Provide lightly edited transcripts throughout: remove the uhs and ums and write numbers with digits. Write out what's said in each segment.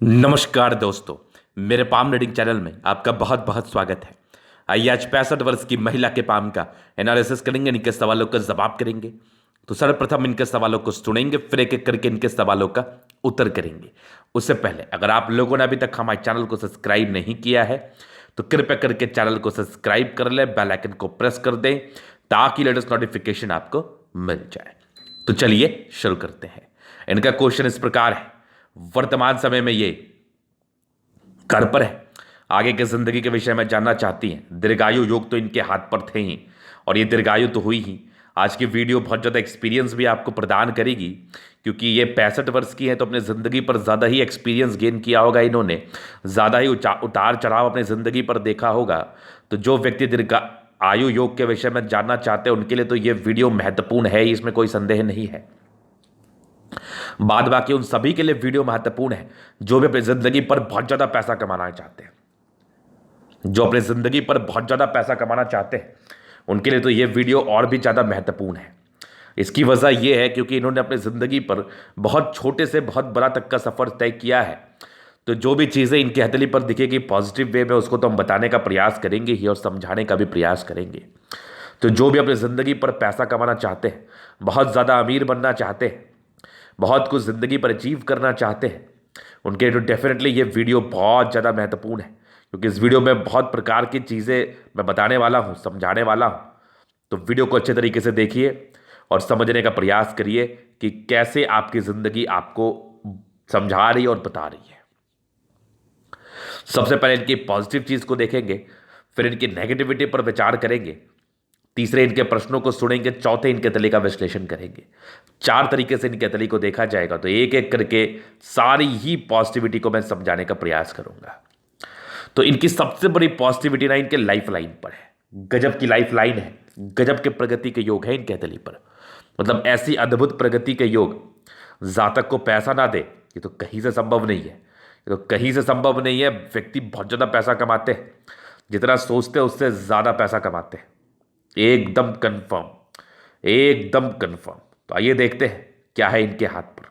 नमस्कार दोस्तों। मेरे पाम रीडिंग चैनल में आपका बहुत बहुत स्वागत है। आइए आज 65 वर्ष की महिला के पाम का एनालिसिस करेंगे, इनके सवालों का जवाब करेंगे। तो सर्वप्रथम इनके सवालों को सुनेंगे, फिर एक एक करके इनके सवालों का उत्तर करेंगे। उससे पहले अगर आप लोगों ने अभी तक हमारे चैनल को सब्सक्राइब नहीं किया है तो कृपया करके चैनल को सब्सक्राइब कर लें, बेल आइकन को प्रेस कर दें ताकि लेटेस्ट नोटिफिकेशन आपको मिल जाए। तो चलिए शुरू करते हैं। इनका क्वेश्चन इस प्रकार है, वर्तमान समय में ये घर पर है, आगे की जिंदगी के विषय में जानना चाहती हैं। दीर्घायु योग तो इनके हाथ पर थे ही और ये दीर्घायु तो हुई ही। आज की वीडियो बहुत ज़्यादा एक्सपीरियंस भी आपको प्रदान करेगी, क्योंकि ये 65 वर्ष की है तो अपने ज़िंदगी पर ज़्यादा ही एक्सपीरियंस गेन किया होगा इन्होंने, ज़्यादा ही उतार चढ़ाव अपने ज़िंदगी पर देखा होगा। तो जो व्यक्ति दीर्घ आयु योग के विषय में जानना चाहते हैं उनके लिए तो ये वीडियो महत्वपूर्ण है ही, इसमें कोई संदेह नहीं है। बाद बाकी उन सभी के लिए वीडियो महत्वपूर्ण है जो भी अपनी जिंदगी पर बहुत ज्यादा पैसा कमाना चाहते हैं, जो अपनी जिंदगी पर बहुत ज्यादा पैसा कमाना चाहते हैं उनके लिए तो ये वीडियो और भी ज्यादा महत्वपूर्ण है। इसकी वजह यह है क्योंकि इन्होंने अपनी जिंदगी पर बहुत छोटे से बहुत बड़ा तक का सफर तय किया है। तो जो भी चीज़ें इनकी हथेली पर दिखेगी पॉजिटिव वे में, उसको तो हम बताने का प्रयास करेंगे ही और समझाने का भी प्रयास करेंगे। तो जो भी अपनी ज़िंदगी पर पैसा कमाना चाहते हैं, बहुत ज़्यादा अमीर बनना चाहते हैं, बहुत कुछ ज़िंदगी पर अचीव करना चाहते हैं, उनके लिए तो डेफिनेटली ये वीडियो बहुत ज़्यादा महत्वपूर्ण है, क्योंकि इस वीडियो में बहुत प्रकार की चीज़ें मैं बताने वाला हूँ, समझाने वाला हूँ। तो वीडियो को अच्छे तरीके से देखिए और समझने का प्रयास करिए कि कैसे आपकी ज़िंदगी आपको समझा रही है और बता रही है। सबसे पहले इनकी पॉजिटिव चीज़ को देखेंगे, फिर इनकी नेगेटिविटी पर विचार करेंगे, तीसरे इनके प्रश्नों को सुनेंगे, चौथे इनके तले का विश्लेषण करेंगे। 4 तरीके से इनके तले को देखा जाएगा। तो एक एक करके सारी ही पॉजिटिविटी को मैं समझाने का प्रयास करूंगा। तो इनकी सबसे बड़ी पॉजिटिविटी ना इनके लाइफ लाइन पर है। गजब की लाइफ लाइन है, गजब के प्रगति के योग है इनके तले पर। मतलब ऐसी अद्भुत प्रगति के योग, जातक को पैसा ना दे ये तो कहीं से संभव नहीं है, ये तो कहीं से संभव नहीं है। व्यक्ति बहुत ज़्यादा पैसा कमाते हैं, जितना सोचते हैं उससे ज़्यादा पैसा कमाते हैं, एकदम कंफर्म, एकदम कंफर्म। तो आइए देखते हैं क्या है इनके हाथ पर।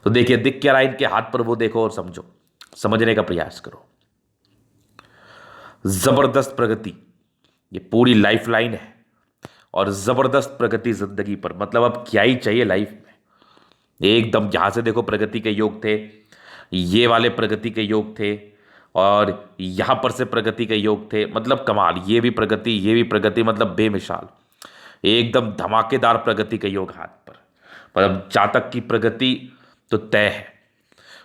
तो देखिए दिख क्या रहा है इनके हाथ पर, वो देखो और समझो, समझने का प्रयास करो। जबरदस्त प्रगति, ये पूरी लाइफ लाइन है और जबरदस्त प्रगति जिंदगी पर। मतलब अब क्या ही चाहिए लाइफ में। एकदम यहां से देखो प्रगति के योग थे, ये वाले प्रगति के योग थे और यहां पर से प्रगति के योग थे। मतलब कमाल, ये भी प्रगति ये भी प्रगति, मतलब बेमिसाल, एकदम धमाकेदार प्रगति के योग हाथ पर। मतलब जातक की प्रगति तो तय है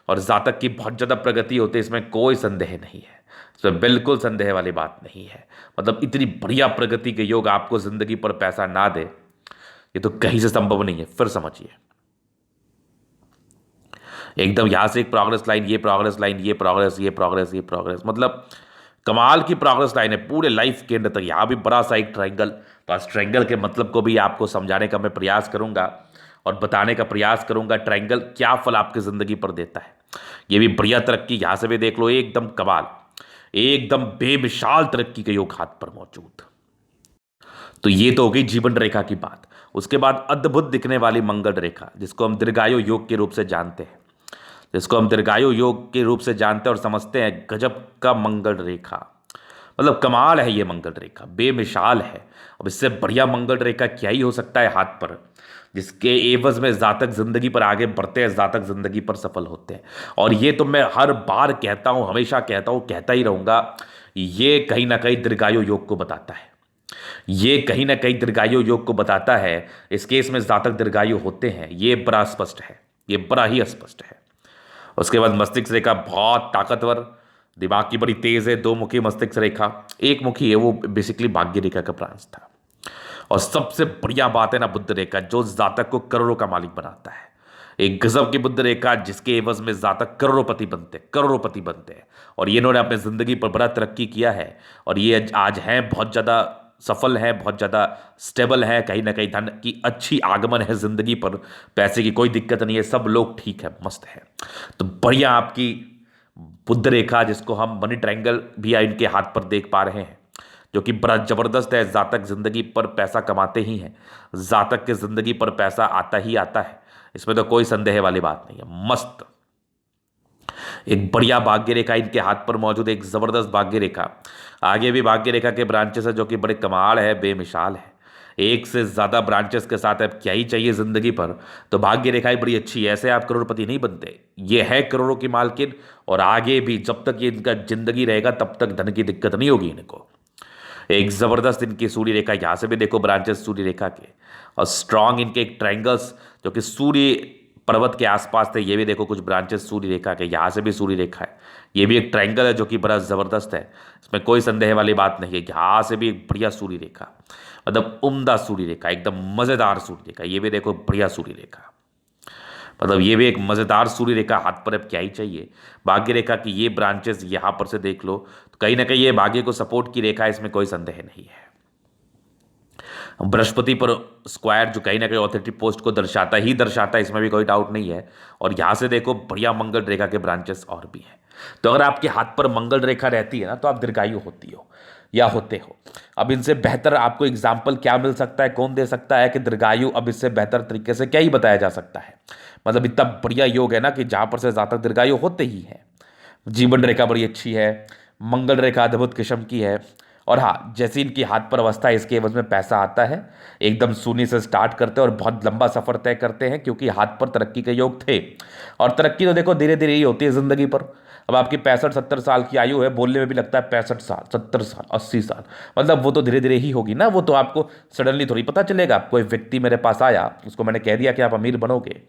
और जातक की बहुत ज़्यादा प्रगति होती है, इसमें कोई संदेह नहीं है, इसमें बिल्कुल संदेह वाली बात नहीं है। मतलब इतनी बढ़िया प्रगति के योग आपको जिंदगी पर पैसा ना दे ये तो कहीं से संभव नहीं है। फिर समझिए, एकदम यहां से एक प्रोग्रेस लाइन, ये प्रोग्रेस लाइन, ये प्रोग्रेस, ये प्रोग्रेस, ये प्रोग्रेस, मतलब कमाल की प्रोग्रेस लाइन है पूरे लाइफ के अंदर तक। यहाँ भी बड़ा सा एक ट्रायंगल, बस ट्रायंगल के मतलब को भी आपको समझाने का मैं प्रयास करूंगा और बताने का प्रयास करूंगा ट्रायंगल क्या फल आपकी जिंदगी पर देता है। ये भी बढ़िया तरक्की, यहाँ से भी देख लो, एकदम कमाल, एकदम बेमिसाल तरक्की के योग हाथ पर मौजूद। तो ये तो हो गई जीवन रेखा की बात। उसके बाद अद्भुत दिखने वाली मंगल रेखा, जिसको हम दीर्घायु योग के रूप से जानते हैं, जिसको हम दीर्घायु योग के रूप से जानते हैं और समझते हैं। गजब का मंगल रेखा, मतलब कमाल है ये मंगल रेखा, बेमिसाल है। अब इससे बढ़िया मंगल रेखा क्या ही हो सकता है हाथ पर, जिसके एवज में जातक जिंदगी पर आगे बढ़ते हैं, जातक जिंदगी पर सफल होते हैं। और ये तो मैं हर बार कहता हूं, हमेशा कहता हूं, कहता ही रहूंगा, ये कहीं ना कहीं दीर्घायु योग को बताता है। ये कहीं ना कहीं दीर्घायु योग को बताता है। इस केस में जातक दीर्घायु होते हैं, ये बड़ा स्पष्ट है, ये बड़ा ही स्पष्ट है। उसके बाद मस्तिष्क रेखा बहुत ताकतवर, दिमाग की बड़ी तेज है, 2 मुखी मस्तिष्क रेखा, एक मुखी है, वो बेसिकली भाग्य रेखा का ब्रांच था। और सबसे बढ़िया बात है ना बुद्ध रेखा, जो जातक को करोड़ों का मालिक बनाता है। एक गजब की बुद्ध रेखा जिसके एवज में जातक करोड़पति बनते, करोड़पति बनते हैं। और ये इन्होंने अपनी जिंदगी पर बड़ा तरक्की किया है और ये आज हैं बहुत ज़्यादा सफल है, बहुत ज़्यादा स्टेबल है। कहीं ना कहीं धन की अच्छी आगमन है जिंदगी पर, पैसे की कोई दिक्कत नहीं है, सब लोग ठीक है, मस्त है। तो बढ़िया आपकी बुद्ध रेखा, जिसको हम मनी ट्रायंगल भी इनके हाथ पर देख पा रहे हैं, जो कि बड़ा जबरदस्त है। जातक जिंदगी पर पैसा कमाते ही हैं, जातक के जिंदगी पर पैसा आता ही आता है, इसमें तो कोई संदेह वाली बात नहीं है। मस्त एक बढ़िया भाग्य रेखा इनके हाथ पर मौजूद है, एक जबरदस्त भाग्य रेखा। आगे भी भाग्य रेखा के ब्रांचेस है जो कि बड़े कमाल है, बेमिसाल है। एक से ज्यादा ब्रांचेस के साथ अब क्या ही चाहिए जिंदगी पर। तो भाग्य रेखाएं बड़ी अच्छी है, ऐसे आप करोड़पति नहीं बनते। ये है करोड़ों की मालकिन, और आगे भी जब तक ये इनका जिंदगी रहेगा तब तक धन की दिक्कत नहीं होगी इनको। एक जबरदस्त इनकी सूर्य रेखा, यहां से भी देखो ब्रांचेस सूर्य रेखा के, और स्ट्रांग इनके एक ट्रायंगल्स जो कि सूर्य पर्वत के आसपास थे, ये भी देखो कुछ ब्रांचेस सूर्य रेखा के, यहाँ से भी सूर्य रेखा है। ये भी एक ट्रायंगल है जो कि बड़ा जबरदस्त है, इसमें कोई संदेह वाली बात नहीं है। यहाँ से भी एक बढ़िया सूर्य रेखा, मतलब उम्दा सूर्य रेखा, एकदम मजेदार सूर्य रेखा। ये भी देखो बढ़िया सूर्य रेखा, मतलब ये भी एक मजेदार सूर्य रेखा हाथ पर। अब क्या ही चाहिए। भाग्य रेखा की ये ब्रांचेस यहां पर से देख लो तो कहीं ना कहीं ये भाग्य को सपोर्ट की रेखा है, इसमें कोई संदेह नहीं है। बृहस्पति पर स्क्वायर जो कहीं ना कहीं ऑथोरिटी पोस्ट को दर्शाता ही दर्शाता है, इसमें भी कोई डाउट नहीं है। और यहां से देखो बढ़िया मंगल रेखा के ब्रांचेस और भी हैं। तो अगर आपके हाथ पर मंगल रेखा रहती है ना, तो आप दीर्घायु होती हो या होते हो। अब इनसे बेहतर आपको एग्जाम्पल क्या मिल सकता है, कौन दे सकता है कि दीर्घायु अब इससे बेहतर तरीके से क्या ही बताया जा सकता है। मतलब इतना बढ़िया योग है ना कि जहां पर से ज्यादा दीर्घायु होते ही है। जीवन रेखा बड़ी अच्छी है, मंगल रेखा अद्भुत किस्म की है। और हाँ, जैसे इनकी हाथ पर अवस्था है, इसके एवज में पैसा आता है। एकदम शून्य से स्टार्ट करते हैं और बहुत लंबा सफर तय करते हैं, क्योंकि हाथ पर तरक्की के योग थे। और तरक्की तो देखो धीरे धीरे ही होती है जिंदगी पर। अब आपकी 65-70 साल की आयु है, बोलने में भी लगता है 65 साल, 70 साल, 80 साल, मतलब वो तो धीरे धीरे ही होगी ना। वो तो आपको सडनली थोड़ी पता चलेगा। कोई व्यक्ति मेरे पास आया, उसको मैंने कह दिया कि आप अमीर बनोगे,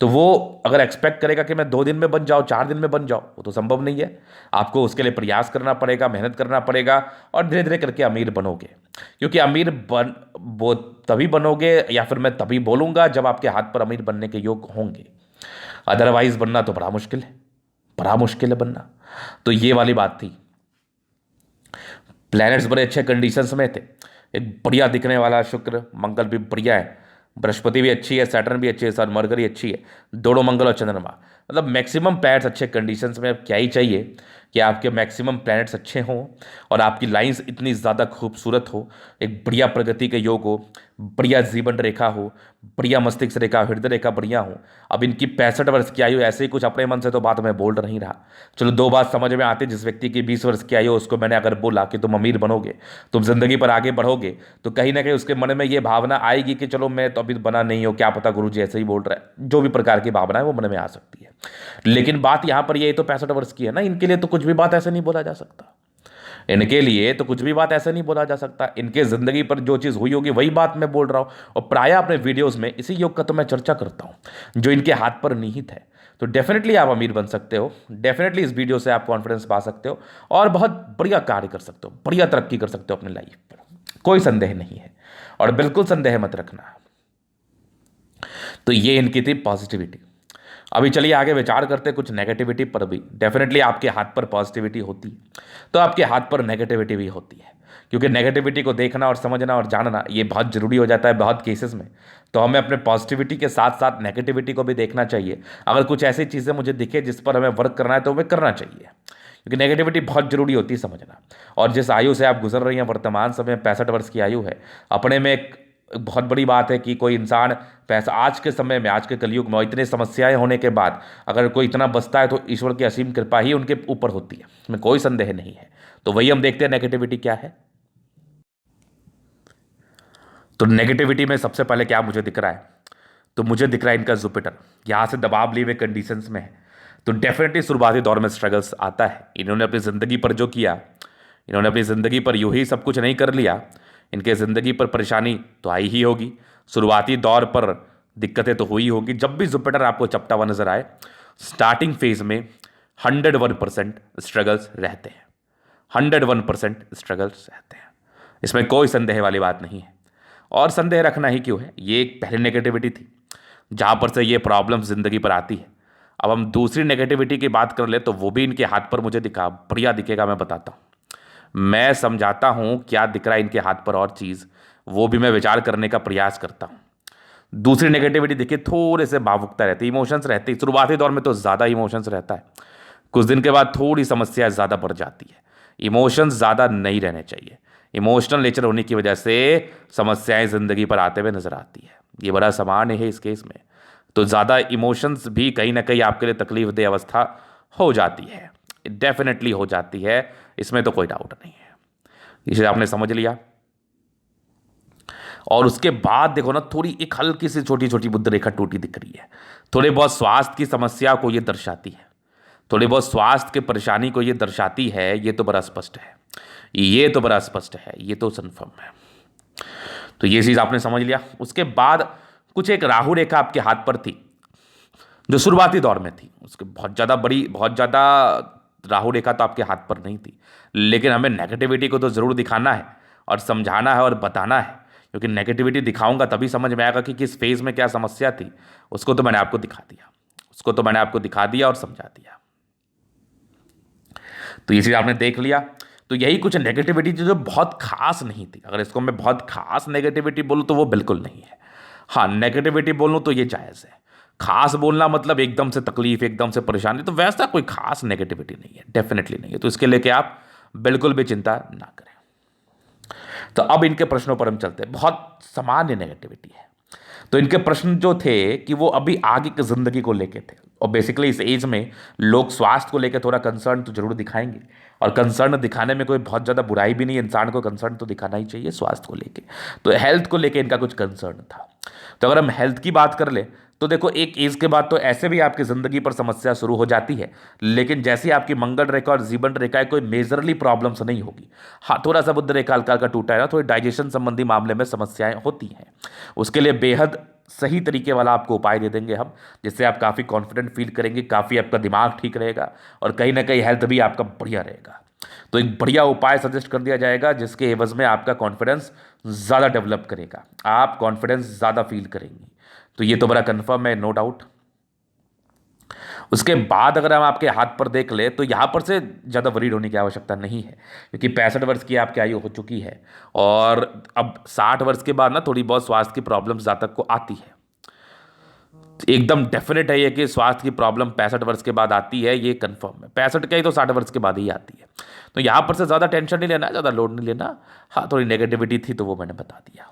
तो वो अगर एक्सपेक्ट करेगा कि मैं 2 दिन में बन जाऊँ, 4 दिन में बन जाऊँ, वो तो संभव नहीं है। आपको उसके लिए प्रयास करना पड़ेगा, मेहनत करना पड़ेगा, और धीरे धीरे करके अमीर बनोगे। क्योंकि अमीर बन वो तभी बनोगे, या फिर मैं तभी बोलूँगा जब आपके हाथ पर अमीर बनने के योग होंगे। अदरवाइज बनना तो बड़ा मुश्किल है, बड़ा मुश्किल है बनना। तो ये वाली बात थी। प्लैनेट्स बड़े अच्छे कंडीशंस में थे। एक बढ़िया दिखने वाला शुक्र, मंगल भी बढ़िया है, बृहस्पति भी अच्छी है, सैटर्न भी अच्छी है, सर मरकरी अच्छी है, दोनों मंगल और चंद्रमा, मतलब मैक्सिमम प्लैनेट्स अच्छे कंडीशंस में। अब क्या ही चाहिए कि आपके मैक्सिमम प्लैनेट्स अच्छे हों और आपकी लाइंस इतनी ज़्यादा खूबसूरत हो, एक बढ़िया प्रगति के योग हो, बढ़िया जीवन रेखा हो, बढ़िया मस्तिष्क रेखा, हृदय रेखा बढ़िया हो। अब इनकी 65 वर्ष की आयु, ऐसे ही कुछ अपने मन से तो बात मैं बोल नहीं रहा। चलो 2 बात समझ में आती। जिस व्यक्ति की 20 वर्ष की आयु, उसको मैंने अगर बोला कि तुम अमीर बनोगे, तुम जिंदगी पर आगे बढ़ोगे, तो कहीं ना कहीं उसके मन में ये भावना आएगी कि चलो मैं तो अभी बना नहीं हो, क्या पता गुरुजी ऐसे ही बोल रहा है। जो भी प्रकार की भावना है वो मन में आ सकती है। लेकिन बात यहां पर ये तो 65 वर्ष की है ना, इनके लिए तो कुछ भी बात ऐसे नहीं बोला जा सकता। इनके लिए तो कुछ भी बात ऐसे नहीं बोला जा सकता। इनके जिंदगी पर जो चीज हुई होगी वही बात मैं बोल रहा हूं। और प्राय अपने वीडियोस में इसी योग का तो मैं चर्चा करता हूं जो इनके हाथ पर निहित है। तो डेफिनेटली आप अमीर बन सकते हो, डेफिनेटली इस वीडियो से आप कॉन्फिडेंस पा सकते हो और बहुत बढ़िया कार्य कर सकते हो, बढ़िया तरक्की कर सकते हो अपनी लाइफ पर, कोई संदेह नहीं है। और बिल्कुल संदेह मत रखना। तो ये इनकी थी पॉजिटिविटी। अभी चलिए आगे विचार करते हैं कुछ नेगेटिविटी पर भी। डेफिनेटली आपके हाथ पर पॉजिटिविटी होती है तो आपके हाथ पर नेगेटिविटी भी होती है, क्योंकि नेगेटिविटी को देखना और समझना और जानना ये बहुत जरूरी हो जाता है बहुत केसेस में। तो हमें अपने पॉजिटिविटी के साथ साथ नेगेटिविटी को भी देखना चाहिए। अगर कुछ ऐसी चीज़ें मुझे दिखे जिस पर हमें वर्क करना है तो हमें करना चाहिए, क्योंकि नेगेटिविटी बहुत जरूरी होती है समझना। और जिस आयु से आप गुजर रही हैं, वर्तमान समय 65 वर्ष की आयु है, अपने में एक बहुत बड़ी बात है कि कोई इंसान पैसा आज के समय में, आज के कलयुग में, इतनी समस्याएं होने के बाद अगर कोई इतना बचता है तो ईश्वर की असीम कृपा ही उनके ऊपर होती है, इसमें कोई संदेह नहीं है। तो वही हम देखते हैं नेगेटिविटी क्या है। तो नेगेटिविटी में सबसे पहले क्या मुझे दिख रहा है, तो मुझे दिख रहा है इनका जुपिटर यहां से दबाव लिए हुए कंडीशंस में है। तो डेफिनेटली शुरुआती दौर में स्ट्रगल्स आता है। इन्होंने अपनी ज़िंदगी पर जो किया, इन्होंने अपनी ज़िंदगी पर यूं ही सब कुछ नहीं कर लिया, इनके ज़िंदगी पर परेशानी तो आई ही होगी। शुरुआती दौर पर दिक्कतें तो हुई होंगी। जब भी जुपिटर आपको चपटा हुआ नजर आए, स्टार्टिंग फेज में 101% स्ट्रगल्स रहते हैं, 101% स्ट्रगल्स रहते हैं, इसमें कोई संदेह वाली बात नहीं है। और संदेह रखना ही क्यों है, ये एक पहले नेगेटिविटी थी जहां पर से ये प्रॉब्लम जिंदगी पर आती है। अब हम दूसरी नेगेटिविटी की बात कर ले तो वो भी इनके हाथ पर मुझे दिखा, बढ़िया दिखेगा, मैं बताता हूँ, मैं समझाता हूं क्या दिख रहा है इनके हाथ पर, और चीज़ वो भी मैं विचार करने का प्रयास करता हूं। दूसरी नेगेटिविटी देखिए, थोड़े से भावुकता रहती है, इमोशंस रहती है। शुरुआती दौर में तो ज़्यादा इमोशंस रहता है, कुछ दिन के बाद थोड़ी समस्या ज़्यादा बढ़ जाती है। इमोशंस ज़्यादा नहीं रहने चाहिए, इमोशनल नेचर होने की वजह से समस्याएं ज़िंदगी पर आते हुए नजर आती है। ये बड़ा सामान्य है इस केस में। तो ज़्यादा इमोशंस भी कहीं ना कहीं आपके लिए तकलीफदेह अवस्था हो जाती है, डेफिनेटली हो जाती है, इसमें तो कोई डाउट नहीं है। इसे आपने समझ लिया। और उसके बाद देखो ना, थोड़ी एक हल्की सी छोटी छोटी बुद्ध रेखा टूटी दिख रही है। थोड़े बहुत स्वास्थ्य की समस्या को ये दर्शाती है, थोड़ी बहुत स्वास्थ्य के परेशानी को ये दर्शाती है। ये तो बड़ा स्पष्ट है, ये तो बड़ा स्पष्ट है, ये तो कन्फर्म है। तो ये चीज़ आपने समझ लिया। उसके बाद कुछ एक राहु रेखा आपके हाथ पर थी जो शुरुआती दौर में थी। उसके बहुत ज़्यादा बड़ी, बहुत ज़्यादा राहु रेखा तो आपके हाथ पर नहीं थी, लेकिन हमें नेगेटिविटी को तो ज़रूर दिखाना है और समझाना है और बताना है, क्योंकि नेगेटिविटी दिखाऊंगा तभी समझ में आएगा कि किस फेज़ में क्या समस्या थी। उसको तो मैंने आपको दिखा दिया, उसको तो मैंने आपको दिखा दिया और समझा दिया। तो ये चीज़ आपने देख लिया। तो यही कुछ नेगेटिविटी जो बहुत खास नहीं थी। अगर इसको मैं बहुत खास नेगेटिविटी बोलूँ तो वो बिल्कुल नहीं है। हाँ, नेगेटिविटी बोलूँ तो ये जायज़ है। खास बोलना मतलब एकदम से तकलीफ, एकदम से परेशानी, तो वैसा कोई खास नेगेटिविटी नहीं है, डेफिनेटली नहीं है। तो इसके लेके आप बिल्कुल भी चिंता ना करें। तो अब इनके प्रश्नों पर हम चलते हैं। बहुत सामान्य नेगेटिविटी है। तो इनके प्रश्न जो थे कि वो अभी आगे की जिंदगी को लेके थे, और बेसिकली इस एज में लोग स्वास्थ्य को लेकर थोड़ा कंसर्न तो जरूर दिखाएंगे, और कंसर्न दिखाने में कोई बहुत ज़्यादा बुराई भी नहीं है। इंसान को कंसर्न तो दिखाना ही चाहिए स्वास्थ्य को लेके। तो हेल्थ को लेके इनका कुछ कंसर्न था। तो अगर हम हेल्थ की बात कर ले तो देखो, एक एज के बाद तो ऐसे भी आपकी ज़िंदगी पर समस्या शुरू हो जाती है, लेकिन जैसी आपकी मंगल रेखा और जीवन रेखा है, कोई मेजरली प्रॉब्लम्स नहीं होगी। हाँ, थोड़ा सा बुध रेखा हल्का हल्का टूटा है ना, थोड़ी डाइजेशन संबंधी मामले में समस्याएं होती हैं। उसके लिए बेहद सही तरीके वाला आपको उपाय दे देंगे हम, जिससे आप काफ़ी कॉन्फिडेंट फील करेंगे, काफ़ी आपका दिमाग ठीक रहेगा, और कहीं ना कहीं हेल्थ भी आपका बढ़िया रहेगा। तो एक बढ़िया उपाय सजेस्ट कर दिया जाएगा जिसके एवज में आपका कॉन्फिडेंस ज़्यादा डेवलप करेगा, आप कॉन्फिडेंस ज़्यादा फील करेंगी। तो ये तो बड़ा कंफर्म है, नो डाउट। उसके बाद अगर हम आपके हाथ पर देख ले तो यहाँ पर से ज़्यादा वरीड होने की आवश्यकता नहीं है, क्योंकि 65 वर्ष की आपकी आयु हो चुकी है, और अब 60 वर्ष के बाद ना थोड़ी बहुत स्वास्थ्य की प्रॉब्लम जातक को आती है। एकदम डेफिनेट है ये कि स्वास्थ्य की प्रॉब्लम 65 वर्ष के बाद आती है, ये कंफर्म है। 65 क्या ही तो 60 वर्ष के बाद ही आती है। तो यहाँ पर से ज़्यादा टेंशन नहीं लेना, ज़्यादा लोड नहीं लेना। हाँ, थोड़ी नेगेटिविटी थी तो वो मैंने बता दिया।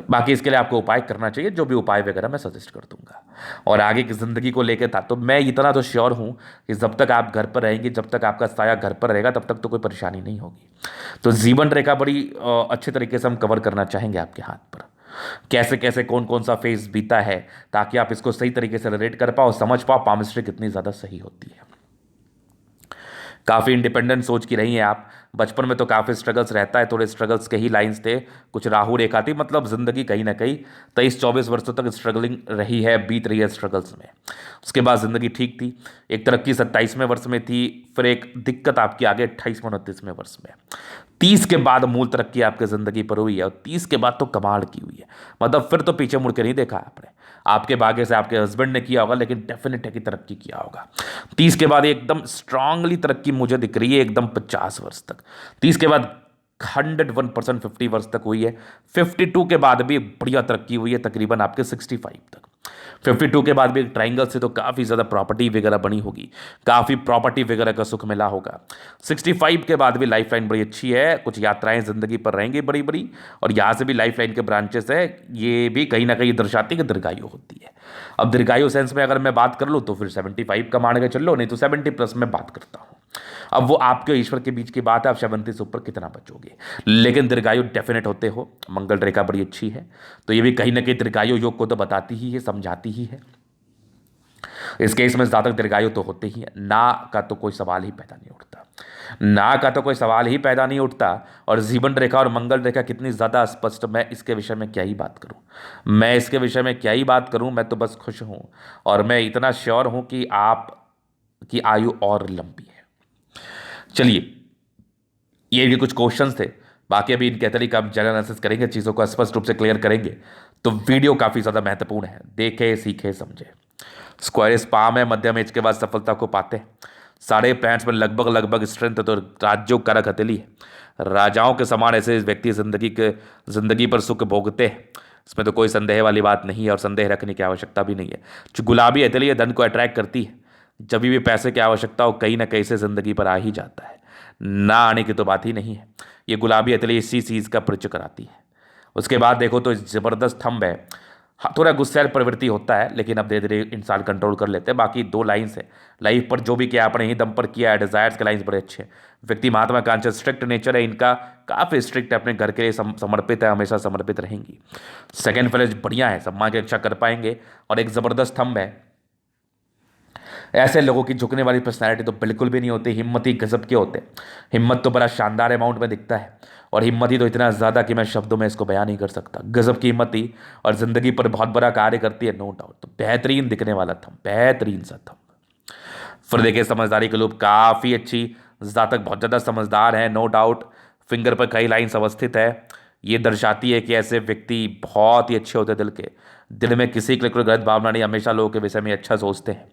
बाकी इसके लिए आपको उपाय करना चाहिए, जो भी उपाय वगैरह मैं सजेस्ट कर दूंगा। और आगे की ज़िंदगी को लेकर था तो मैं इतना तो श्योर हूँ कि जब तक आप घर पर रहेंगे, जब तक आपका साया घर पर रहेगा, तब तक तो कोई परेशानी नहीं होगी। तो जीवन रेखा बड़ी अच्छे तरीके से हम कवर करना चाहेंगे आपके हाथ पर, कैसे कैसे कौन कौन सा फेज बीता है, ताकि आप इसको सही तरीके से रिलेट कर पाओ, समझ पाओ पामिस्ट्री कितनी ज़्यादा सही होती है। काफ़ी इंडिपेंडेंट सोच की रही हैं आप। बचपन में तो काफ़ी स्ट्रगल्स रहता है, थोड़े स्ट्रगल्स के ही लाइंस थे, कुछ राहु रेखा थी, मतलब ज़िंदगी कहीं ना कहीं 23-24 वर्षों तक स्ट्रगलिंग रही है, बीत रही है स्ट्रगल्स में। उसके बाद ज़िंदगी ठीक थी, एक तरक्की 27वें वर्ष में थी, फिर एक दिक्कत आपकी आगे 28वें-29वें वर्ष में। 30 के बाद मूल तरक्की आपकी ज़िंदगी पर हुई है, और 30 के बाद तो कमाल की हुई है। मतलब फिर तो पीछे मुड़ के नहीं देखा आपने। आपके भाग्य से आपके हस्बैंड ने किया होगा, लेकिन डेफिनेट है कि तरक्की किया होगा। 30 के बाद एकदम स्ट्रांगली तरक्की मुझे दिख रही है, एकदम 50 वर्ष तक। 30 के बाद 101% 50 वर्ष तक हुई है। 52 के बाद भी बढ़िया तरक्की हुई है, तकरीबन आपके 65 तक। 52 के बाद भी एक ट्राइंगल से तो काफ़ी ज़्यादा प्रॉपर्टी वगैरह बनी होगी, काफ़ी प्रॉपर्टी वगैरह का सुख मिला होगा। 65 के बाद भी लाइफ लाइन बड़ी अच्छी है, कुछ यात्राएं ज़िंदगी पर रहेंगी बड़ी बड़ी, और यहाँ से भी लाइफ लाइन के ब्रांचेस है, ये भी कहीं ना कहीं दर्शाती है कि दीर्घायु होती है। अब दीर्घायु सेंस में अगर मैं बात कर लूँ तो फिर 75 का मान के चल लो, नहीं तो 70+ में बात करता हूँ। अब वो आपके ईश्वर के बीच की बात है, आप 70 से ऊपर कितना बचोगे, लेकिन दीर्घायु डेफिनेट होते हो। मंगल रेखा बड़ी अच्छी है, तो ये भी कहीं ना कहीं दीर्घायु योग को तो बताती ही है, समझाती ही है। इस केस में जातक दीर्घायु तो होते ही है, ना का तो कोई सवाल ही पैदा नहीं उठता, ना का तो कोई सवाल ही पैदा नहीं उठता। और जीवन रेखा और मंगल रेखा कितनी ज़्यादा स्पष्ट, मैं इसके विषय में क्या ही बात करूं, मैं इसके विषय में क्या ही बात करूं। मैं तो बस खुश हूं, और मैं इतना श्योर हूं कि आप की आयु और लंबी है। चलिए, ये भी कुछ क्वेश्चंस थे, बाकी अभी इनके तरीके हम जनरल एनालिसिस करेंगे, चीज़ों को स्पष्ट रूप से क्लियर करेंगे। तो वीडियो काफ़ी ज़्यादा महत्वपूर्ण है, देखे सीखे समझे। स्क्वायरिस पाम है, मध्यम एज के बाद सफलता को पाते हैं। 65 में लगभग स्ट्रेंथ, तो राज्यों कारक हथेली है। राजाओं के समान ऐसे व्यक्ति जिंदगी पर सुख भोगते हैं, इसमें तो कोई संदेह वाली बात नहीं है, और संदेह रखने की आवश्यकता भी नहीं है। जो गुलाबी हथेली है धन को अट्रैक्ट करती है, जब भी पैसे की आवश्यकता हो कहीं ना कहीं से जिंदगी पर आ ही जाता है। ना आने की तो बात ही नहीं है। ये गुलाबी अतली इसी चीज़ का परिचय कराती है। उसके बाद देखो तो ज़बरदस्त थंब है। हाँ, थोड़ा गुस्सैल प्रवृत्ति होता है, लेकिन अब धीरे धीरे इंसान कंट्रोल कर लेते हैं। बाकी दो लाइन्स है, लाइफ पर जो भी किया अपने ही दम पर किया है, डिजायर्स के लाइन्स बड़े अच्छे हैं। व्यक्ति महात्माकांक्षा, स्ट्रिक्ट नेचर है इनका, काफ़ी स्ट्रिक्ट है, अपने घर के लिए समर्पित है, हमेशा समर्पित रहेंगी। सेकंड फ्लेज बढ़िया है, सम्मान की रक्षा कर पाएंगे। और एक ज़बरदस्त थंब है, ऐसे लोगों की झुकने वाली पर्सनैलिटी तो बिल्कुल भी नहीं होती, हिम्मती गजब के होते हैं। हिम्मत तो बड़ा शानदार अमाउंट में दिखता है, और हिम्मती तो इतना ज़्यादा कि मैं शब्दों में इसको बयान नहीं कर सकता। गजब की हिम्मती, और ज़िंदगी पर बहुत बड़ा कार्य करती है, नो डाउट। तो बेहतरीन दिखने वाला था, बेहतरीन सा था। फिर देखिए समझदारी के लूप काफ़ी अच्छी, जातक बहुत ज़्यादा समझदार है, नो डाउट। फिंगर पर कई लाइन्स अवस्थित है, ये दर्शाती है कि ऐसे व्यक्ति बहुत ही अच्छे होते हैं दिल के। दिल में किसी के लिए कोई गलत भावना नहीं, हमेशा लोगों के विषय में अच्छा सोचते हैं।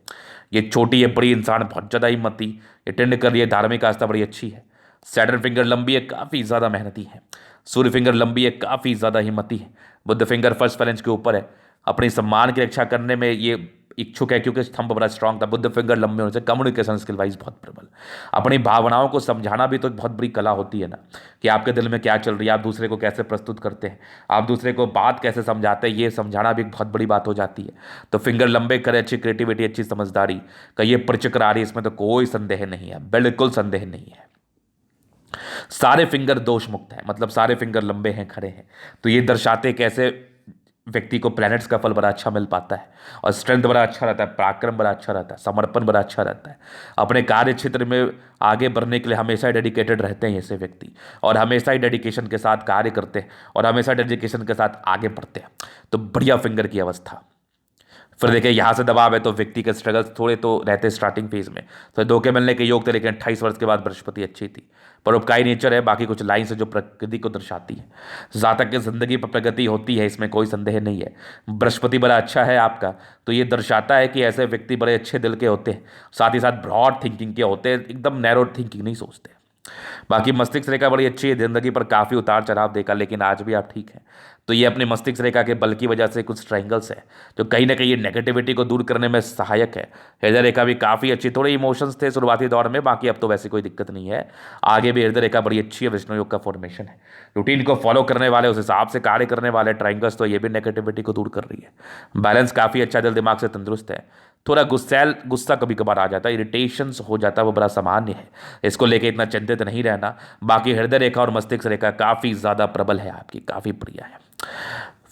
ये छोटी है बड़ी इंसान बहुत ज़्यादा हिम्मती, ये टेंड कर रही है, धार्मिक आस्था बड़ी अच्छी है। सैटर्न फिंगर लंबी है, काफ़ी ज़्यादा मेहनती है। सूर्य फिंगर लंबी है, काफ़ी ज़्यादा हिम्मती है। बुद्ध फिंगर फर्स्ट फैलेंज के ऊपर है, अपनी सम्मान की रक्षा करने में ये इच्छुक है, क्योंकि स्तंभ बड़ा स्ट्रांग था। बुद्ध फिंगर लंबे होने से कम्युनिकेशन स्किल वाइज बहुत प्रबल। अपनी भावनाओं को समझाना भी तो बहुत बड़ी कला होती है ना, कि आपके दिल में क्या चल रही है, आप दूसरे को कैसे प्रस्तुत करते हैं, आप दूसरे को बात कैसे समझाते हैं, ये समझाना भी एक बहुत बड़ी बात हो जाती है। तो फिंगर लंबे करे, अच्छी क्रिएटिविटी, अच्छी समझदारी का ये परिचय करा रही है, इसमें तो कोई संदेह नहीं है, बिल्कुल संदेह नहीं है। सारे फिंगर दोष मुक्त हैं, मतलब सारे फिंगर लंबे हैं, खड़े हैं। तो ये दर्शाते कैसे व्यक्ति को प्लैनेट्स का फल बड़ा अच्छा मिल पाता है, और स्ट्रेंथ बड़ा अच्छा रहता है, पराक्रम बड़ा अच्छा रहता है, समर्पण बड़ा अच्छा रहता है। अपने कार्य क्षेत्र में आगे बढ़ने के लिए हमेशा डेडिकेटेड रहते हैं ऐसे व्यक्ति, और हमेशा ही डेडिकेशन के साथ कार्य करते हैं, और हमेशा डेडिकेशन के साथ आगे बढ़ते हैं। तो बढ़िया फिंगर की अवस्था। फिर देखिए यहाँ से दबाव है, तो व्यक्ति के स्ट्रगल्स थोड़े तो रहते हैं स्टार्टिंग फेज में, तो धोखे मिलने के योग थे, लेकिन 28 वर्ष के बाद बृहस्पति अच्छी थी। परोपकारी नेचर है, बाकी कुछ लाइन से जो प्रकृति को दर्शाती है। जातक की जिंदगी पर प्रगति होती है, इसमें कोई संदेह नहीं है। बृहस्पति बड़ा अच्छा है आपका, तो ये दर्शाता है कि ऐसे व्यक्ति बड़े अच्छे दिल के होते हैं, साथ ही साथ ब्रॉड थिंकिंग के होते हैं, एकदम नैरो थिंकिंग नहीं सोचते। बाकी मस्तिष्क रेखा बड़ी अच्छी है, जिंदगी पर काफ़ी उतार चढ़ाव देखा, लेकिन आज भी आप ठीक हैं। तो ये अपनी मस्तिष्क रेखा के बल की वजह से कुछ ट्रायंगल्स है, जो कहीं ना कहीं ये नेगेटिविटी को दूर करने में सहायक है। हृदय रेखा भी काफ़ी अच्छी, थोड़े इमोशंस थे शुरुआती दौर में, बाकी अब तो वैसे कोई दिक्कत नहीं है। आगे भी हृदय रेखा बड़ी अच्छी है, विष्णु योग का फॉर्मेशन है। रूटीन को फॉलो करने वाले, उस हिसाब से कार्य करने वाले ट्रायंगल्स, तो ये भी नेगेटिविटी को दूर कर रही है। बैलेंस काफ़ी अच्छा, दिल दिमाग से तंदुरुस्त है। थोड़ा गुस्सा कभी कभार आ जाता है, इरिटेशंस हो जाता है, वो बड़ा सामान्य है, इसको लेके इतना चिंतित नहीं रहना। बाकी हृदय रेखा और मस्तिष्क रेखा काफ़ी ज़्यादा प्रबल है आपकी, काफ़ी बढ़िया है।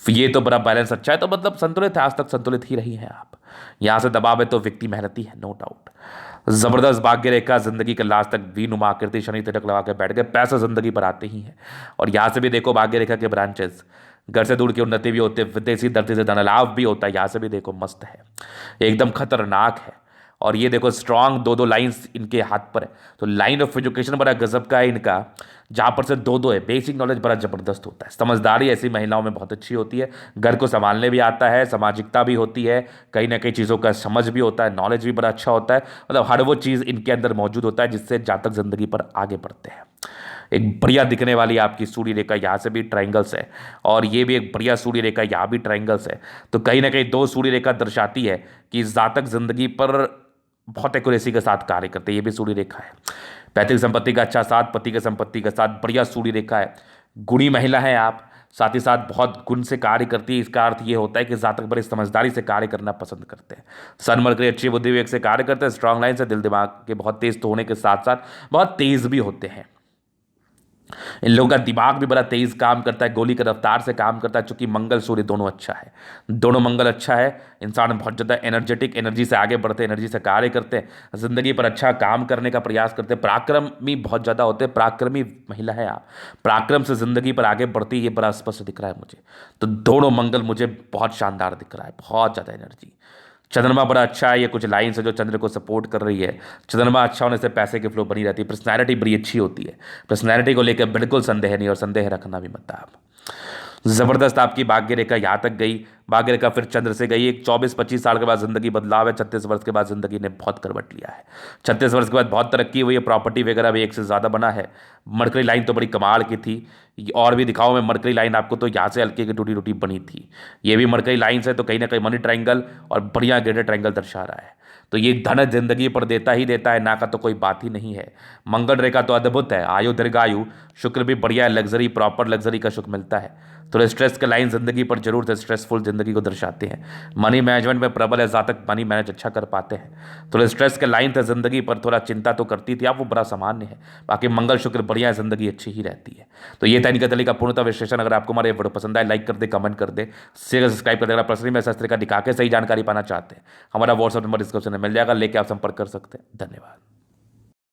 ये तो बड़ा बैलेंस अच्छा है, तो मतलब संतुलित है, आज तक संतुलित ही रही है आप। यहाँ से दबाव है तो व्यक्ति मेहनती है, नो डाउट। जबरदस्त भाग्य रेखा, जिंदगी के लास्ट तक वी नुमा आकृति, शनि तिलक लगा के बैठ गए, पैसा जिंदगी पर आते ही है। और यहाँ से भी देखो भाग्य रेखा के ब्रांचेस, घर से दूर की उन्नति भी होती है, विदेशी धरती से धन लाभ भी होता है। यहाँ से भी देखो मस्त है, एकदम खतरनाक है। और ये देखो स्ट्रांग दो दो लाइंस इनके हाथ पर है, तो लाइन ऑफ एजुकेशन बड़ा गजब का है इनका, जहाँ पर से दो दो है। बेसिक नॉलेज बड़ा जबरदस्त होता है, समझदारी ऐसी महिलाओं में बहुत अच्छी होती है, घर को संभालने भी आता है, सामाजिकता भी होती है, कहीं ना कहीं चीज़ों का समझ भी होता है, नॉलेज भी बड़ा अच्छा होता है, मतलब हर वो चीज़ इनके अंदर मौजूद होता है जिससे जातक जिंदगी पर आगे बढ़ते हैं। एक बढ़िया दिखने वाली आपकी सूर्य रेखा, यहाँ से भी ट्रायंगल्स है, और ये भी एक बढ़िया सूर्य रेखा, यहाँ भी ट्रायंगल्स है। तो कहीं ना कहीं दो सूर्य रेखा दर्शाती है कि जातक जिंदगी पर बहुत एक्यूरेसी के साथ कार्य करते हैं। ये भी सूर्य रेखा है। पैतृक संपत्ति का अच्छा साथ, पति की संपत्ति के साथ बढ़िया सूर्य रेखा है। गुणी महिला है आप, साथ ही साथ बहुत गुण से कार्य करती है। इसका अर्थ ये होता है कि जातक बड़ी समझदारी से कार्य करना पसंद करते हैं। सन मरकरी अच्छी बुद्धि विवेक से कार्य करते हैं, स्ट्रांग लाइन से, दिल दिमाग के बहुत तेज तो होने के साथ साथ बहुत तेज भी होते हैं। इन लोगों का दिमाग भी बड़ा तेज काम करता है, गोली की रफ्तार से काम करता है, चूंकि मंगल सूर्य दोनों अच्छा है, दोनों मंगल अच्छा है। इंसान बहुत ज़्यादा एनर्जेटिक, एनर्जी से आगे बढ़ते हैं, एनर्जी से कार्य करते हैं, जिंदगी पर अच्छा काम करने का प्रयास करते हैं, पराक्रमी बहुत ज़्यादा होते हैं। पराक्रमी महिला है आप, पराक्रम से जिंदगी पर आगे बढ़ती है, ये बड़ा स्पष्ट दिख रहा है मुझे। तो दोनों मंगल मुझे बहुत शानदार दिख रहा है, बहुत ज़्यादा एनर्जी। चंद्रमा बड़ा अच्छा है, ये कुछ लाइन से जो चंद्र को सपोर्ट कर रही है। चंद्रमा अच्छा होने से पैसे की फ्लो बनी रहती है, पर्सनैलिटी बड़ी अच्छी होती है, पर्सनैलिटी को लेकर बिल्कुल संदेह नहीं, और संदेह रखना भी मत आप। जबरदस्त आपकी भाग्य रेखा यहाँ तक गई, भाग्य रेखा फिर चंद्र से गई। एक 24-25 साल के बाद जिंदगी बदलाव है, 36 वर्ष के बाद जिंदगी ने बहुत करवट लिया है। 36 वर्ष के बाद बहुत तरक्की हुई है, प्रॉपर्टी वगैरह भी एक से ज़्यादा बना है। मरकरी लाइन तो बड़ी कमाल की थी, और भी दिखाओ मैं मरकरी लाइन आपको, तो यहाँ से हल्की की टूटी टूटी बनी थी। ये भी मरकरी लाइन से, तो कहीं ना कहीं मनी ट्रायंगल और बढ़िया ग्रेडेड ट्रायंगल दर्शा रहा है। तो ये धन जिंदगी पर देता ही देता है, ना का तो कोई बात ही नहीं है। मंगल रेखा तो अद्भुत है, आयु दीर्घायु, शुक्र भी बढ़िया है, लग्जरी प्रॉपर लग्जरी का सुख मिलता है। थोड़े स्ट्रेस के लाइन जिंदगी पर जरूर से स्ट्रेसफुल जिंदगी को दर्शाते हैं। मनी मैनेजमेंट में प्रबल है, जातक मनी मैनेज अच्छा कर पाते हैं। थोड़े स्ट्रेस के लाइन थे जिंदगी पर, थोड़ा चिंता तो करती थी आप, वो बड़ा सामान्य है। बाकी मंगल शुक्र बढ़िया है, जिंदगी अच्छी ही रहती है। तो ये दैनिक तली का पूर्णतः विश्लेषण। अगर आपको हमारे वीडियो पसंद आए, लाइक कर दे, कमेंट कर दे, शेयर सब्सक्राइब कर दे। अगर पर्सनली में शास्त्र का दिखा के सही जानकारी पाना चाहते हैं, हमारा व्हाट्सअप नंबर डिस्क्रिप्शन में मिल जाएगा, लेके आप संपर्क कर सकते हैं। धन्यवाद।